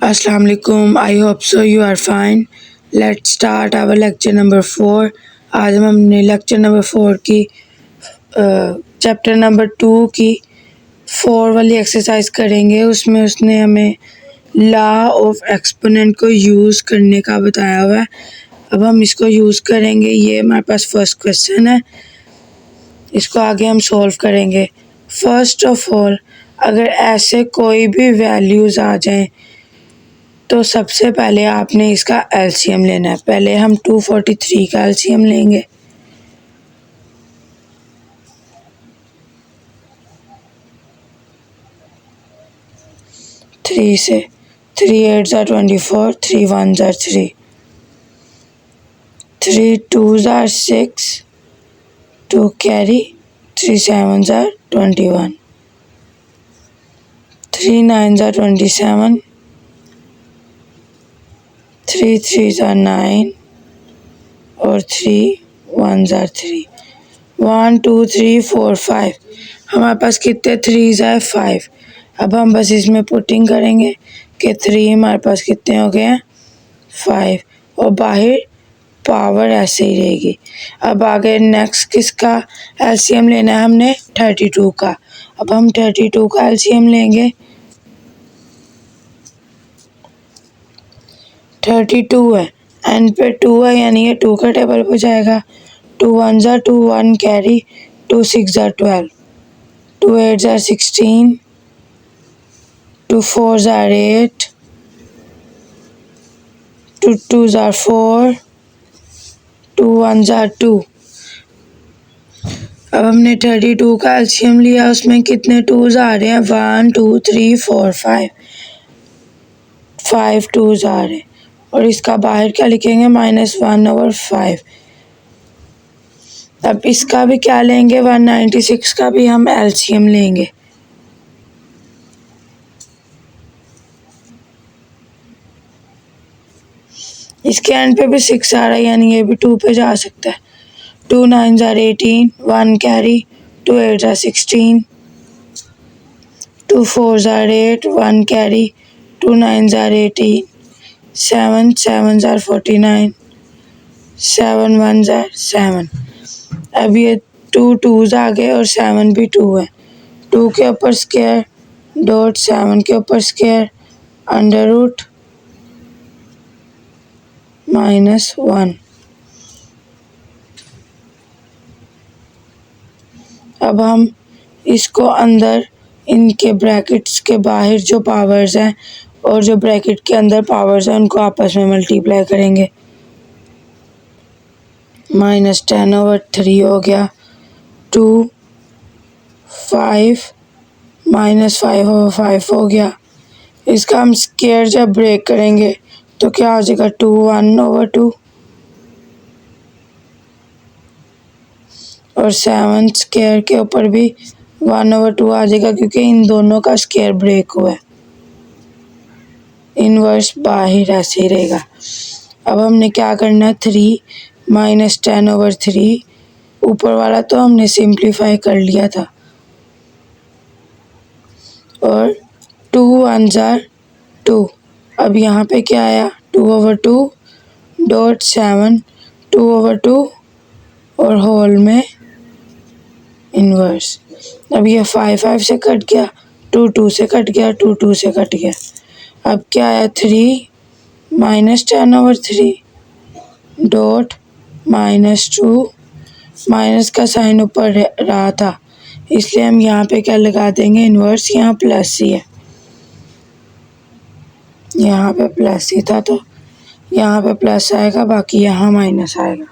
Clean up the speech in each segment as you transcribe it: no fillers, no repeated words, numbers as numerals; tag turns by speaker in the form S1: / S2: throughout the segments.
S1: Assalamu alaikum. I hope so you are fine. Let's start our lecture number 4. आज हम अपने lecture number 4 की chapter number 2 की 4 वाली एक्सरसाइज करेंगे। उसमें उसने हमें लॉ ऑफ एक्सपोनेंट को यूज़ करने का बताया हुआ है। अब हम इसको यूज़ करेंगे। ये हमारे पास फर्स्ट क्वेश्चन है, इसको आगे हम सॉल्व करेंगे। फर्स्ट ऑफ ऑल, अगर ऐसे कोई भी वैल्यूज़ आ जाएं तो सबसे पहले आपने इसका एलसीएम लेना है। पहले हम 243 का एलसीएम लेंगे। थ्री से 3 8 are 24, 3 1 are 3, 3 2 are 6, 2 carry, 3 7 are 21, 3 9 are 27, 3 3 are 9 और 3 1 are 3। 1 2 3 4 5, हमारे पास कितने थ्रीज है? 5। अब हम बस इसमें पुटिंग करेंगे कि 3 हमारे पास कितने हो गए हैं? 5, और बाहर पावर ऐसे ही रहेगी। अब आगे नेक्स्ट किसका एलसीएम लेना है? हमने 32 का। अब हम 32 का एलसीएम लेंगे। 32 है, एंड पे 2 है, यानी ये 2 का टेबल पे जाएगा। 2 1 are 2, 1 carry, 2 6 are 12, 2 8 are 16, 2 4 are 8, 2 2 are 4, 2 1 are 2। अब हमने 32 का एलसीएम लिया, उसमें कितने टूज आ रहे हैं? 1 2 3 4 5, 5 टूज आ रहे हैं। और इसका बाहर क्या लिखेंगे? -1/5। अब इसका भी क्या लेंगे? 196 का भी हम एलसीएम लेंगे। इसके एंड पे भी 6 आ रहा है, यानी ये भी 2 पे जा सकता है। 2 9 are 18, 1 carry, 2 8 are 16, 2 4 are 8, 1 carry, 2 9 are 18, 7 7 are 49, 7 1 are 7। अब ये 2 2s आ गए और 7 भी 2 है। 2 के ऊपर स्क्वायर डॉट 7 के ऊपर स्क्वायर अंडर रूट -1। अब हम इसको अंदर इनके ब्रैकेट्स के बाहर जो पावर्स हैं और जो ब्रैकेट के अंदर पावर्स हैं उनको आपस में मल्टीप्लाई करेंगे। -10/3 हो गया। 2 5 -5/5 हो गया। इसका हम स्क्वायर जब ब्रेक करेंगे तो क्या हो जाएगा? 2 1/2। और 7 स्क्वायर के ऊपर भी 1/2 आ जाएगा, क्योंकि इन दोनों का स्क्वायर ब्रेक हुआ है। इनवर्स बाहर ऐसे ही रहेगा। अब हमने क्या करना है? 3 -10/3, ऊपर वाला तो हमने सिंप्लीफाई कर लिया था। और 2 1 are 2। अब यहाँ पे क्या आया? 2/2 डॉट 7, 2/2 और होल में इनवर्स। अब ये 5 5 से कट गया, 2 2 से कट गया, 2 2 से कट गया। अब क्या आया? 3 -10/3 डॉट -2, माइनस का साइन ऊपर रहा था इसलिए हम यहाँ पे क्या लगा देंगे? इनवर्स। यहाँ प्लस ही है, यहाँ पे प्लस ही था तो यहाँ पे प्लस आएगा, बाकी यहाँ माइनस आएगा।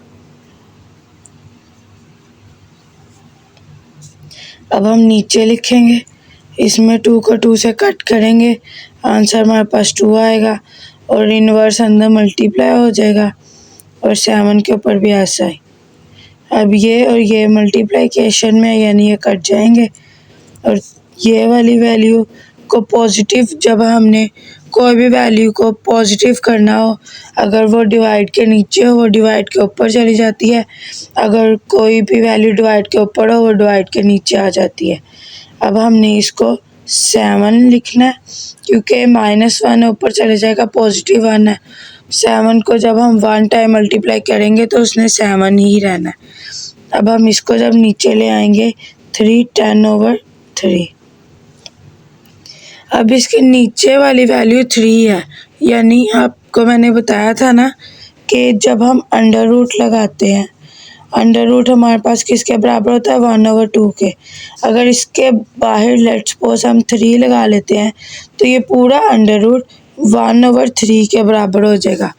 S1: अब हम नीचे लिखेंगे, इसमें 2 को 2 से कट करेंगे, आंसर हमारे पास 2 आएगा और इनवर्स अंदर मल्टीप्लाई हो जाएगा और 7 के ऊपर भी ऐसा ही। अब ये और ये मल्टीप्लिकेशन में, यानी ये कट जाएंगे और ये वाली वैल्यू को पॉजिटिव, जब हमने कोई भी वैल्यू को पॉजिटिव करना हो, अगर वो डिवाइड के नीचे हो वो डिवाइड के ऊपर चली जाती है, अगर कोई भी वैल्यू डिवाइड के ऊपर हो वो डिवाइड के नीचे आ जाती है। अब हमने इसको 7 लिखना है, क्योंकि -1 ऊपर चले जाएगा, +1 है। 7 को जब हम 1 टाइम मल्टीप्लाई करेंगे तो उसने 7 ही रहना है। अब हम इसको जब नीचे ले आएंगे 3 10/3। अब इसके नीचे वाली वैल्यू 3 है, यानी आपको मैंने बताया था ना कि जब हम अंडर रूट लगाते हैं, अंडर रूट हमारे पास किसके बराबर होता है, 1/2 के। अगर इसके बाहर लेट्स सपोज हम 3 लगा लेते हैं तो ये पूरा अंडर रूट 1/3 के बराबर हो जाएगा।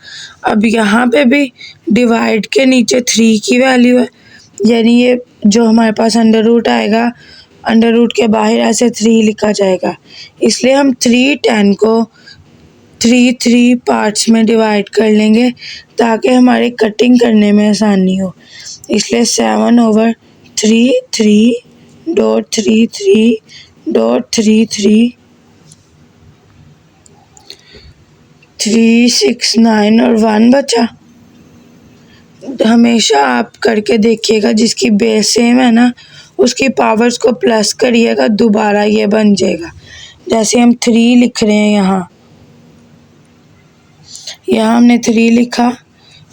S1: अब यहाँ पे भी डिवाइड के नीचे 3 की वैल्यू है, यानी ये जो हमारे पास अंडर रूट आएगा, अंडर रूट के बाहर ऐसे 3 लिखा जाएगा। इसलिए हम 3 10 को 3 पार्ट्स में डिवाइड कर लेंगे ताकि हमारे कटिंग करने में आसानी हो। इसलिए 7/3 3.33.33 3 6 9 और 1 बचा। हमेशा आप करके देखिएगा, जिसकी बेस सेम है ना उसकी पावर्स को प्लस करिएगा, दोबारा ये बन जाएगा। जैसे हम 3 लिख रहे हैं, यहाँ हमने 3 लिखा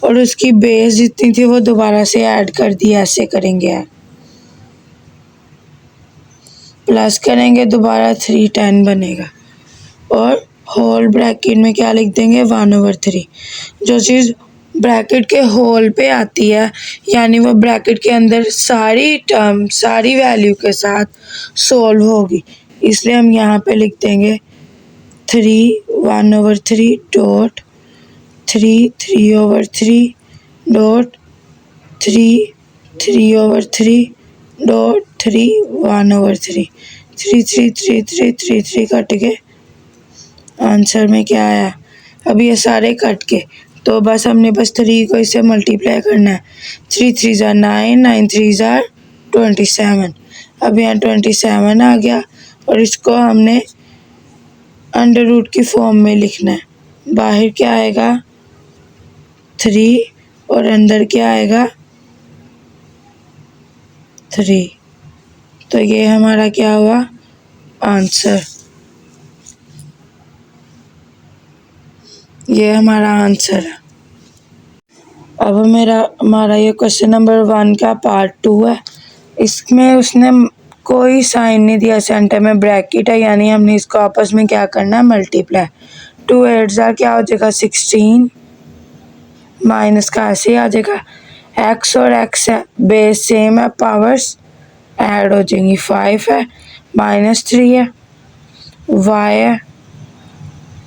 S1: और उसकी बेस जितनी थी वो दोबारा से ऐड कर दी, ऐसे करेंगे, प्लस करेंगे, दोबारा 3 10 बनेगा और होल ब्रैकेट में क्या लिख देंगे, 1/3। जो चीज़ ब्रैकेट के होल पे आती है, यानी वो ब्रैकेट के अंदर सारी टर्म सारी वैल्यू के साथ सोल्व होगी, इसलिए हम यहाँ पे लिख देंगे 3 1/3 डॉट 3 3/3 डॉट 3 3/3 डॉट 3 1/3। 3 3 3 3 3 3 कट के आंसर में क्या आया। अब ये सारे कट के, तो बस हमने बस 3 को इससे मल्टीप्लाई करना है। 3 3 9 9 3 27। अब यहाँ 27 आ गया और इसको हमने अंडर रूट की फॉर्म में लिखना है। बाहर क्या आएगा, 3 और अंदर क्या आएगा, 3। तो ये हमारा क्या हुआ, आंसर। ये हमारा आंसर है। अब हमारा ये क्वेश्चन नंबर 1 का पार्ट 2 है। इसमें उसने कोई साइन नहीं दिया, सेंटर में ब्रैकेट है, यानी हमने इसको आपस में क्या करना है, मल्टीप्लाई। 2 8 क्या हो जाएगा, 16, माइनस का ऐसे ही आ जाएगा। एक्स और एक्स है, बेस सेम है, पावर्स ऐड हो जाएंगी। 5 है, -3 है, वाई है,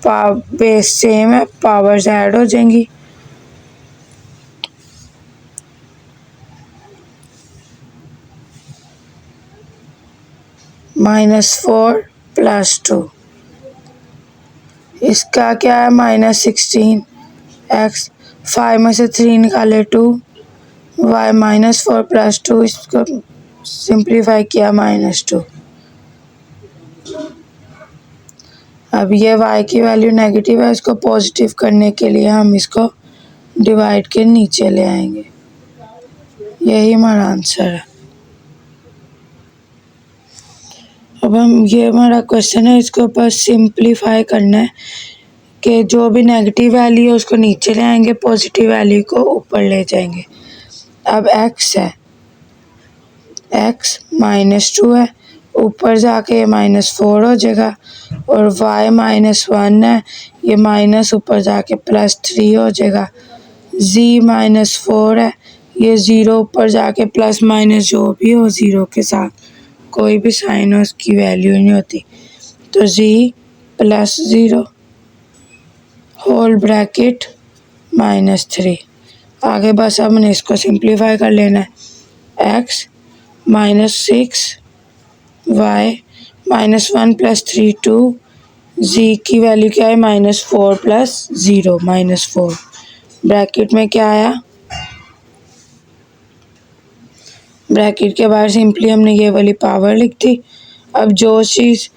S1: बेस सेम है, पावर्स ऐड हो जाएंगी। -4 +2, इसका क्या है, -16 एक्स, 5 में से 3 निकाले 2, वाई -4 +2, इसको सिंप्लीफाई किया -2। अब ये y की वैल्यू नेगेटिव है, इसको पॉजिटिव करने के लिए हम इसको डिवाइड के नीचे ले आएंगे। यही हमारा आंसर है। अब हम ये हमारा क्वेश्चन है, इसको बस सिंप्लीफाई करना है कि जो भी नेगेटिव वैल्यू है उसको नीचे ले आएंगे, पॉजिटिव वैल्यू को ऊपर ले जाएंगे। अब x है, x -2 है, ऊपर जाके ये -4 हो जाएगा, और y -1 है, ये माइनस ऊपर जाके +3 हो जाएगा। z -4 है, ये 0 ऊपर जाके प्लस माइनस जो भी हो, 0 के साथ कोई भी साइन हो उसकी वैल्यू नहीं होती, तो z +0 होल ब्रैकेट -3। आगे बस हमने इसको सिंप्लीफाई कर लेना है। x -6, y -1 + 3 2, z की वैल्यू क्या है, -4 + 0 -4। ब्रैकेट में क्या आया, ब्रैकेट के बाहर सिंपली हमने ये वाली पावर लिख दी। अब जो चीज़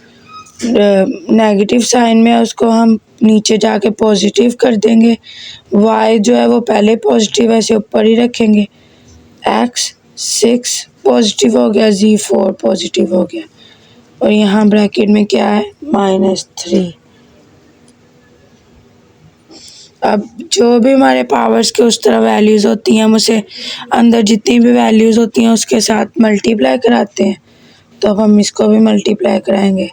S1: नेगेटिव साइन में है उसको हम नीचे जाके पॉजिटिव कर देंगे। y जो है वो पहले पॉजिटिव है, इसे ऊपर ही रखेंगे। x 6 पॉजिटिव हो गया, z 4 पॉजिटिव हो गया। और यहाँ ब्रैकेट में क्या है, -3। अब जो भी हमारे पावर्स के उस तरह वैल्यूज़ होती हैं, हम उसे अंदर जितनी भी वैल्यूज़ होती हैं उसके साथ मल्टीप्लाई कराते हैं। तो अब हम इसको भी मल्टीप्लाई कराएंगे।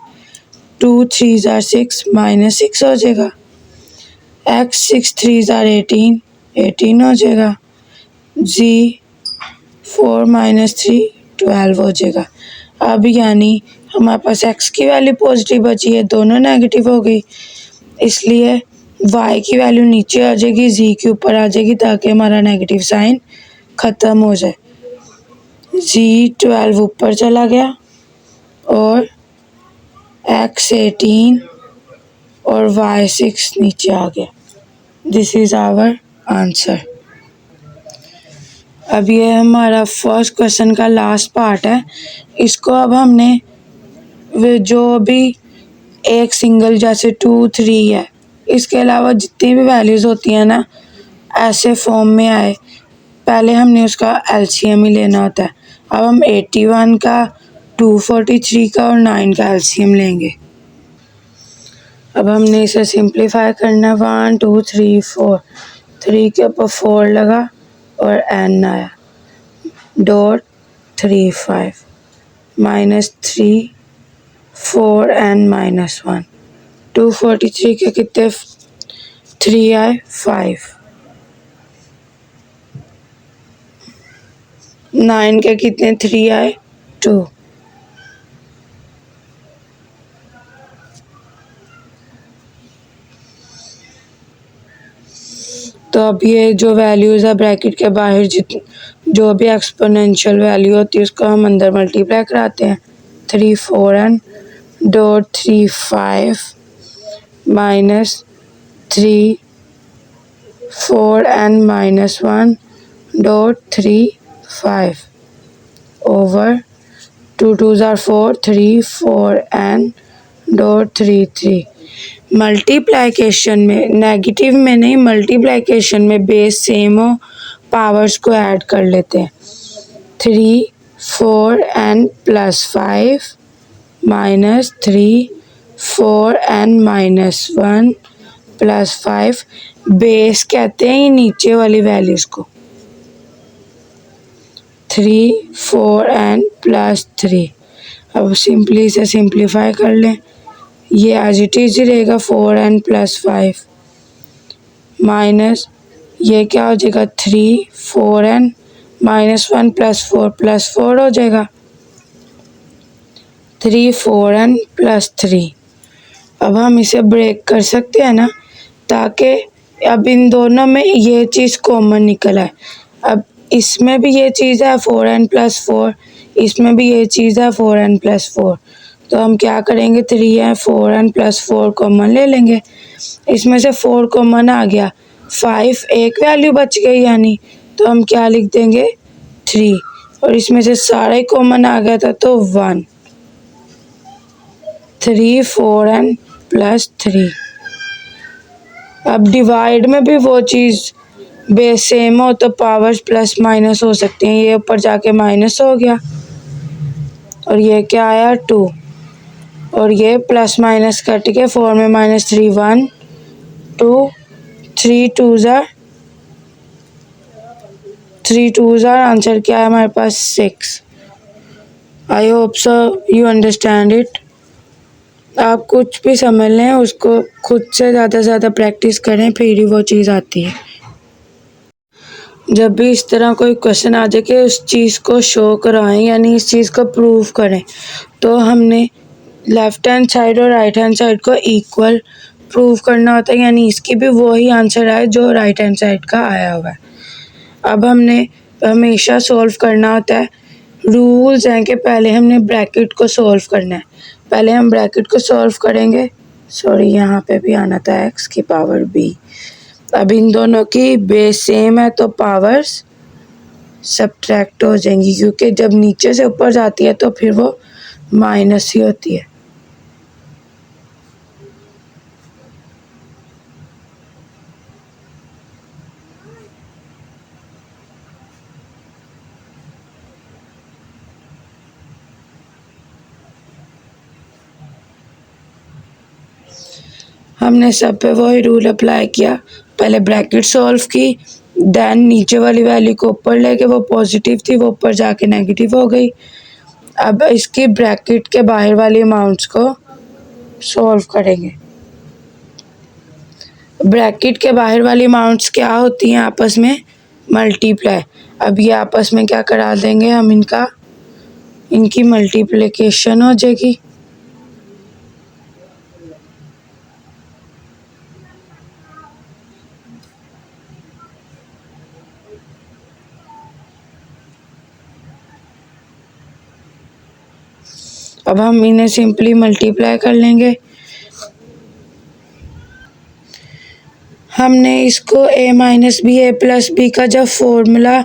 S1: 2 3 ज़ार 6 -6 हो जाएगा। x 6 3 ज़ार 18 18 हो जाएगा। z 4 -3 12 हो जाएगा। अब यानी हमारे पास x की वैल्यू पॉजिटिव बची है, दोनों नेगेटिव हो गई, इसलिए y की वैल्यू नीचे आ जाएगी, z के ऊपर आ जाएगी, ताकि हमारा नेगेटिव साइन ख़त्म हो जाए। z 12 ऊपर चला गया और x 18 और y 6 नीचे आ गया। This is our answer. अब ये हमारा फर्स्ट क्वेश्चन का लास्ट पार्ट है। इसको अब हमने जो भी एक सिंगल जैसे 2 3 है, इसके अलावा जितनी भी वैल्यूज़ होती हैं ना, ऐसे फॉर्म में आए, पहले हमने उसका एलसीएम ही लेना होता है। अब हम 81 का, 243 का और 9 का एलसीएम लेंगे। अब हमने इसे सिंप्लीफाई करना है। 1 2 3 4, 3 के ऊपर 4 लगा और n आया, डॉट 3 5 -3 4 n -1। 243 के कितने 3 आए, 5। 9 के कितने 3 आए, 2। तो अब ये जो वैल्यूज़ है ब्रैकेट के बाहर जो भी एक्सपोनेंशियल वैल्यू होती है उसको हम अंदर मल्टीप्लाई कराते हैं। 3 4 n dot 3 5 -3 4 n -1 dot 3 5 over 2 2 ज़ार 4 3 4 n डॉट 3 3। मल्टीप्लिकेशन में, नेगेटिव में नहीं, मल्टीप्लिकेशन में बेस सेम हो, पावर्स को ऐड कर लेते हैं। 3 4 n +5 -3 4 n -1 +5, बेस कहते हैं ये नीचे वाली वैल्यूज़ को। 3 4 n +3। अब सिंपली इसे सिंप्लीफाई कर लें, ये एज इट इज़ ही रहेगा। 4 n +5 माइनस ये क्या हो जाएगा, 3 4 n -1 +4 हो जाएगा। 3 4 n +3। अब हम इसे ब्रेक कर सकते हैं ना, ताकि अब इन दोनों में ये चीज़ कॉमन निकल आए। अब इसमें भी ये चीज़ है 4 n +4, इसमें भी ये चीज़ है 4 n +4। तो हम क्या करेंगे, 3 है 4 n +4 कॉमन ले लेंगे। इसमें से 4 कॉमन आ गया, 5 एक वैल्यू बच गई यानी, तो हम क्या लिख देंगे, 3। और इसमें से सारा ही कॉमन आ गया था तो 1। 3 4 n +3। अब डिवाइड में भी वो चीज़ बेस सेम हो तो पावर्स प्लस माइनस हो सकती हैं। ये ऊपर जाके माइनस हो गया और ये क्या आया, 2। और ये प्लस माइनस कट के 4 में -3 1 2 3 2 ज़ार 3 2 ज़ार आंसर क्या है हमारे पास, 6। I hope so you understand it. आप कुछ भी समझ लें, उसको खुद से ज़्यादा से ज़्यादा प्रैक्टिस करें, फिर ही वो चीज़ आती है। जब भी इस तरह कोई क्वेश्चन आ जाए कि उस चीज़ को शो कराएं, यानी इस चीज़ को प्रूव करें, तो हमने लेफ़्ट हैंड साइड और राइट हैंड साइड को इक्वल प्रूव करना होता है, यानी इसकी भी वही आंसर आए जो राइट हैंड साइड का आया हुआ है। अब हमने हमेशा सॉल्व करना होता है, रूल्स हैं कि पहले हमने ब्रैकेट को सॉल्व करना है। पहले हम ब्रैकेट को सॉल्व करेंगे, सॉरी यहाँ पे भी आना था x की पावर b। अब इन दोनों की बेस सेम है तो पावर्स सब्ट्रैक्ट हो जाएंगी, क्योंकि जब नीचे से ऊपर जाती है तो फिर वो माइनस ही होती है। हमने सब पे वही रूल अप्लाई किया, पहले ब्रैकेट सॉल्व की, देन नीचे वाली वैल्यू को ऊपर लेके, वो पॉजिटिव थी वो ऊपर जाके नेगेटिव हो गई। अब इसकी ब्रैकेट के बाहर वाली अमाउंट्स को सॉल्व करेंगे। ब्रैकेट के बाहर वाली अमाउंट्स क्या होती हैं, आपस में मल्टीप्लाई। अब ये आपस में क्या करा देंगे हम, इनकी मल्टीप्लिकेशन हो जाएगी। अब हम इन्हें सिंपली मल्टीप्लाई कर लेंगे। हमने इसको a minus B A plus B का जब फॉर्मूला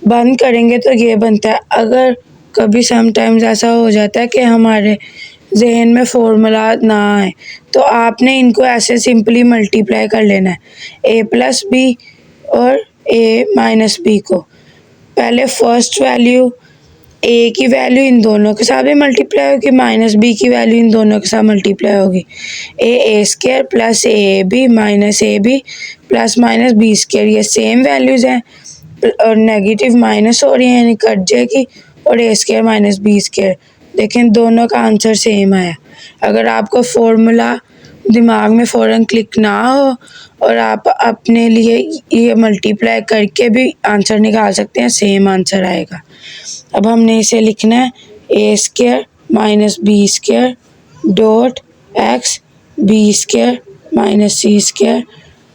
S1: बंद करेंगे तो ये बनता है। अगर कभी समटाइम्स ऐसा हो जाता है कि हमारे जहन में फॉर्मूला ना आए, तो आपने इनको ऐसे सिंपली मल्टीप्लाई कर लेना है, a प्लस बी और a माइनस बी को। पहले फर्स्ट वैल्यू a की वैल्यू इन दोनों के साथ भी मल्टीप्लाई होगी, माइनस b की वैल्यू इन दोनों के साथ मल्टीप्लाई होगी। a square plus A B minus A B plus minus B square, ये सेम वैल्यूज़ हैं और नेगेटिव माइनस हो रही है यानी कट जाएगी, और a square minus B square. देखें दोनों का आंसर सेम आया। अगर आपको फॉर्मूला दिमाग में फ़ौरन क्लिक ना हो और आप अपने लिए ये मल्टीप्लाई करके भी आंसर निकाल सकते हैं, सेम आंसर आएगा। अब हमने इसे लिखना है a square minus B square dot X B square minus C square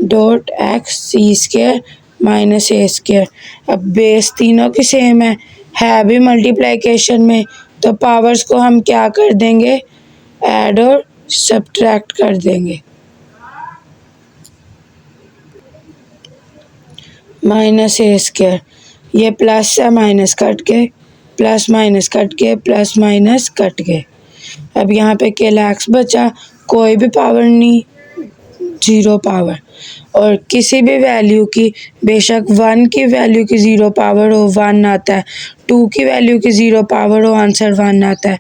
S1: dot X C square minus A square. अब बेस तीनों की सेम है भी मल्टीप्लिकेशन में, तो पावर्स को हम क्या कर देंगे, ऐड और सब्ट्रैक्ट कर देंगे। माइनस ए स्क्वायर, ये प्लस से माइनस कट के, प्लस माइनस कट के, प्लस माइनस कट के। अब यहाँ पे केवल एक्स बचा, कोई भी पावर नहीं, जीरो पावर। और किसी भी वैल्यू की, बेशक 1 की वैल्यू की ज़ीरो पावर हो 1 आता है, 2 की वैल्यू की ज़ीरो पावर हो आंसर 1 आता है।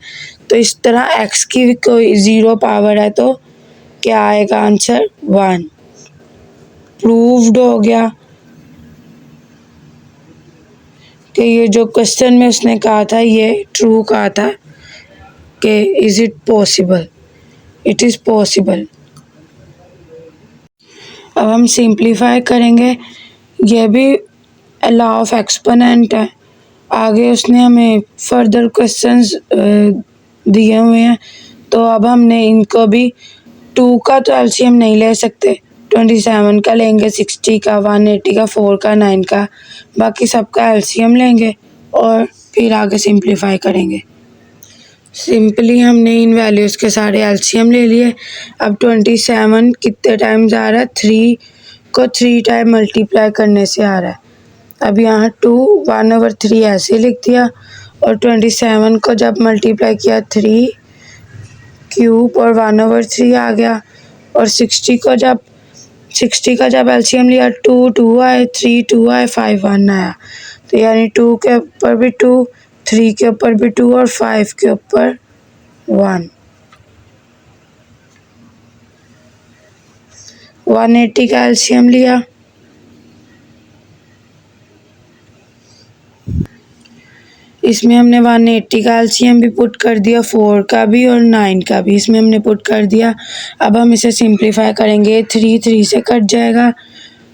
S1: तो इस तरह x की कोई ज़ीरो पावर है तो क्या आएगा आंसर 1। प्रूव्ड हो गया कि ये जो क्वेश्चन में उसने कहा था ये ट्रू कहा था कि is it possible, it is possible. अब हम सिंप्लीफाई करेंगे, ये भी लॉ ऑफ एक्सपोनेंट है। आगे उसने हमें फर्दर क्वेश्चंस दिए हुए हैं, तो अब हमने इनको भी 2 का तो एलसीएम नहीं ले सकते, 27 का लेंगे, 60 का, 180 का, 4 का, 9 का, बाकी सबका एलसीएम लेंगे और फिर आगे सिंप्लीफाई करेंगे। सिंपली हमने इन वैल्यूज़ के सारे एलसीएम ले लिए। अब 27 कितने टाइम्स आ रहा है, 3 को 3 टाइम मल्टीप्लाई करने से आ रहा है। अब यहाँ 2 1/3 ऐसे लिख दिया, और 27 को जब मल्टीप्लाई किया 3 क्यूब और 1/3 आ गया, और 60 का जब एलसीएम लिया 2 2 आए, 3 2 आए, 5 1 आया। तो यानी 2 के ऊपर भी 2, 3 के ऊपर भी 2 और 5 के ऊपर 1। 180 का एलसीएम लिया, इसमें हमने 180 का एलसीएम भी पुट कर दिया, 4 का भी और 9 का भी इसमें हमने पुट कर दिया। अब हम इसे सिंप्लीफाई करेंगे, 3 3 से कट जाएगा,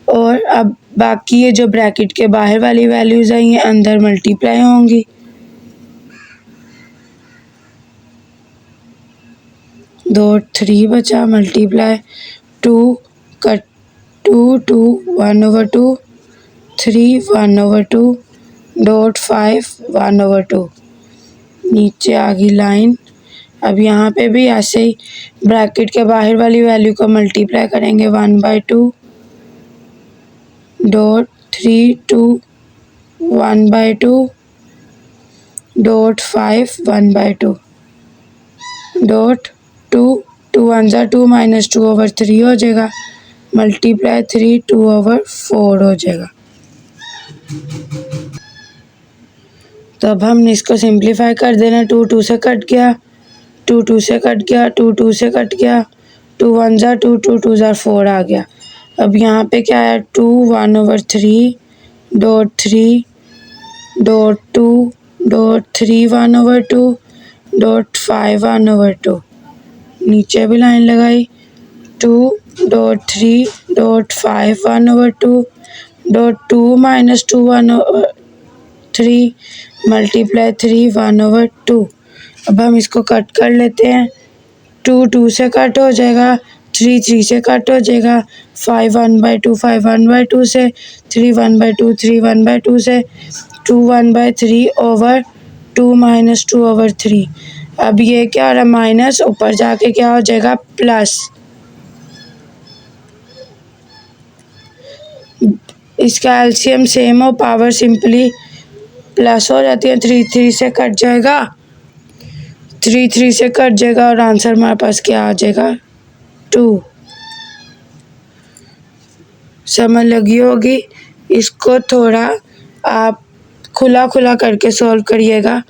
S1: और अब बाकी ये जो ब्रैकेट के बाहर वाली वैल्यूज़ हैं ये अंदर मल्टीप्लाई होंगी। दो 3 बचा, मल्टीप्लाई 2 कट 2 2 1/2 3 1/2 डॉट 5 1/2, नीचे आ गई लाइन। अब यहाँ पे भी ऐसे ही ब्रैकेट के बाहर वाली वैल्यू को मल्टीप्लाई करेंगे, 1/2 डॉट 3 2 1/2 डॉट 5 1/2 डॉट 2 2 1 2 माइनस 2/3 हो जाएगा, मल्टीप्लाई 3 2/4 हो जाएगा। तो अब हमने इसको सिंप्लीफाई कर देना, 2 2 से कट गया, 2 2 से कट गया, 2 2 से कट गया, 2 1 ज़ा 2, 2 2 ज़ा 4 आ गया। अब यहाँ पे क्या है 2 1/3 डॉट 3 डॉट 2 डॉट 3 1/2 डॉट 5 1/2। नीचे भी लाइन लगाई 2 dot 3 dot 5 1/2 dot 2 minus 2 1/3 multiply 3 1/2। अब हम इसको कट कर लेते हैं। 2 2 से कट हो जाएगा, 3 3 से कट हो जाएगा, 5 1/2 5 1/2 से, 3 1/2 3 1/2 से, 2 1/3 ओवर 2 माइनस 2/3। अब ये क्या हो रहा है माइनस, ऊपर जाके क्या हो जाएगा प्लस। इसका एलसीएम सेम हो, पावर सिंपली प्लस हो जाती है। 3 3 से कट जाएगा, 3 3 से कट जाएगा और आंसर हमारे पास क्या आ जाएगा 2। समझ लगी होगी। इसको थोड़ा आप खुला खुला करके सॉल्व करिएगा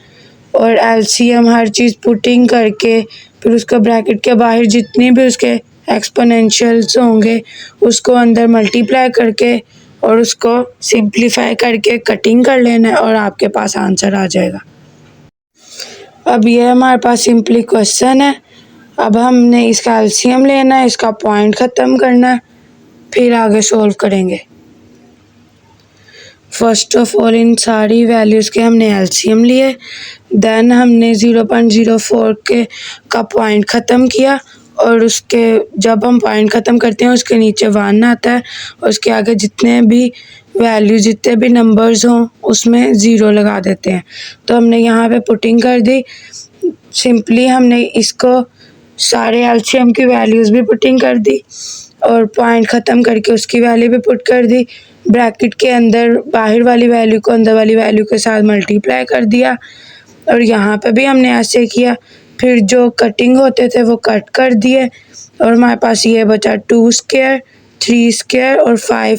S1: और एलसीएम हर चीज़ पुटिंग करके फिर उसको ब्रैकेट के बाहर जितनी भी उसके एक्सपोनेंशियल्स होंगे उसको अंदर मल्टीप्लाई करके और उसको सिंप्लीफाई करके कटिंग कर लेना है और आपके पास आंसर आ जाएगा। अब ये हमारे पास सिंपली क्वेश्चन है। अब हमने इसका एलसीएम लेना है, इसका पॉइंट ख़त्म करना है, फिर आगे सॉल्व करेंगे। फर्स्ट ऑफ ऑल इन सारी वैल्यूज़ के हमने एलसीएम लिए, देन हमने 0.04 का पॉइंट ख़त्म किया और उसके जब हम पॉइंट ख़त्म करते हैं उसके नीचे 1 आता है और उसके आगे जितने भी वैल्यू जितने भी नंबर्स हों उसमें 0 लगा देते हैं। तो हमने यहाँ पे पुटिंग कर दी। सिंपली हमने इसको सारे एलसीएम की वैल्यूज़ भी पुटिंग कर दी और पॉइंट ख़त्म करके उसकी वैल्यू भी पुट कर दी। ब्रैकेट के अंदर बाहर वाली वैल्यू को अंदर वाली वैल्यू के साथ मल्टीप्लाई कर दिया और यहाँ पे भी हमने ऐसे किया। फिर जो कटिंग होते थे वो कट कर दिए और हमारे पास ये बचा 2 स्क्वायर 3 स्क्वायर और 5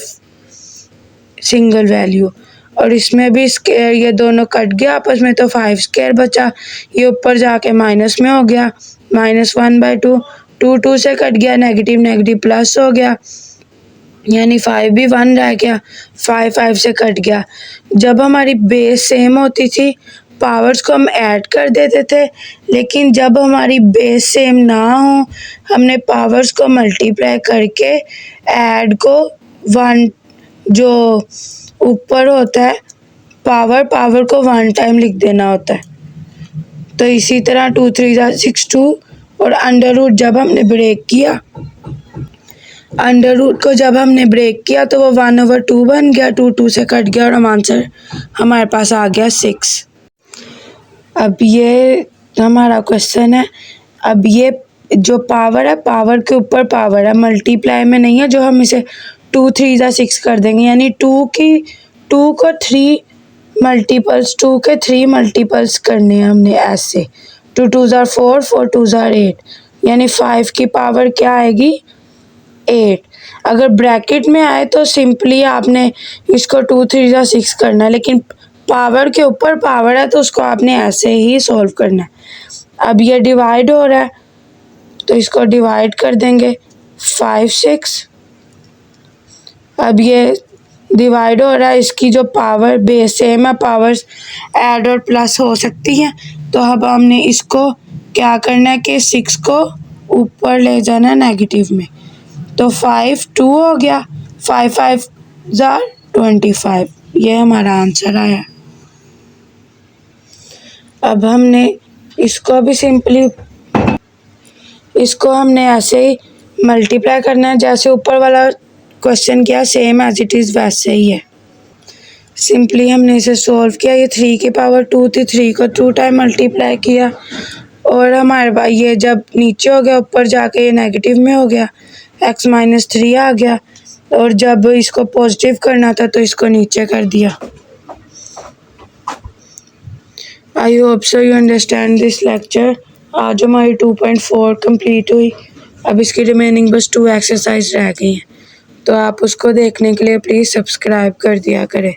S1: सिंगल वैल्यू और इसमें भी स्क्वायर ये दोनों कट गया आपस में तो 5 स्क्वायर बचा। ये ऊपर जाके माइनस में हो गया, -1/2 2 2 से कट गया, नेगेटिव नेगेटिव प्लस हो गया यानी 5 भी 1 रह गया, 5 5 से कट गया। जब हमारी बेस सेम होती थी पावर्स को हम ऐड कर देते थे, लेकिन जब हमारी बेस सेम ना हो हमने पावर्स को मल्टीप्लाई करके ऐड को 1 जो ऊपर होता है पावर को 1 टाइम लिख देना होता है। तो इसी तरह 2 3 = 2 और अंडर रूट जब हमने ब्रेक किया तो वो 1/2 बन गया, 2 2 से कट गया और हम आंसर हमारे पास आ गया 6। अब ये हमारा क्वेश्चन है। अब ये जो पावर है पावर के ऊपर पावर है, मल्टीप्लाई में नहीं है जो हम इसे 2 3 = 6 कर देंगे यानी 2 को 3 मल्टीपल्स 2 के 3 मल्टीपल्स करने हैं हमने ऐसे 2 2 = 4 4 2 = 8 यानी 5 की पावर क्या आएगी 8। अगर ब्रैकेट में आए तो सिंपली आपने इसको 2 3 = 6 करना है, लेकिन पावर के ऊपर पावर है तो उसको आपने ऐसे ही सॉल्व करना है। अब ये डिवाइड हो रहा है तो इसको डिवाइड कर देंगे 5 6। अब ये डिवाइड हो रहा है, इसकी जो पावर बेस सेम है पावर्स ऐड और प्लस हो सकती हैं। तो अब हमने इसको क्या करना है कि 6 को ऊपर ले जाना है नेगेटिव में, तो 5 2 हो गया, 5 5 = 25। ये हमारा आंसर आया। अब हमने इसको भी सिंपली इसको हमने ऐसे ही मल्टीप्लाई करना है जैसे ऊपर वाला क्वेश्चन किया सेम एज इट इज़ वैसे ही है। सिंपली हमने इसे सॉल्व किया। ये 3 की पावर 2 थी, 3 को 2 टाइम मल्टीप्लाई किया और हमारे पास ये जब नीचे हो गया ऊपर जाके ये नेगेटिव में हो गया, x - 3 आ गया और जब इसको पॉजिटिव करना था तो इसको नीचे कर दिया। I hope so you understand this lecture. आज हमारी 2.4 कंप्लीट हुई। अब इसकी रिमेनिंग बस 2 एक्सरसाइज रह गई हैं, तो आप उसको देखने के लिए प्लीज़ सब्सक्राइब कर दिया करें।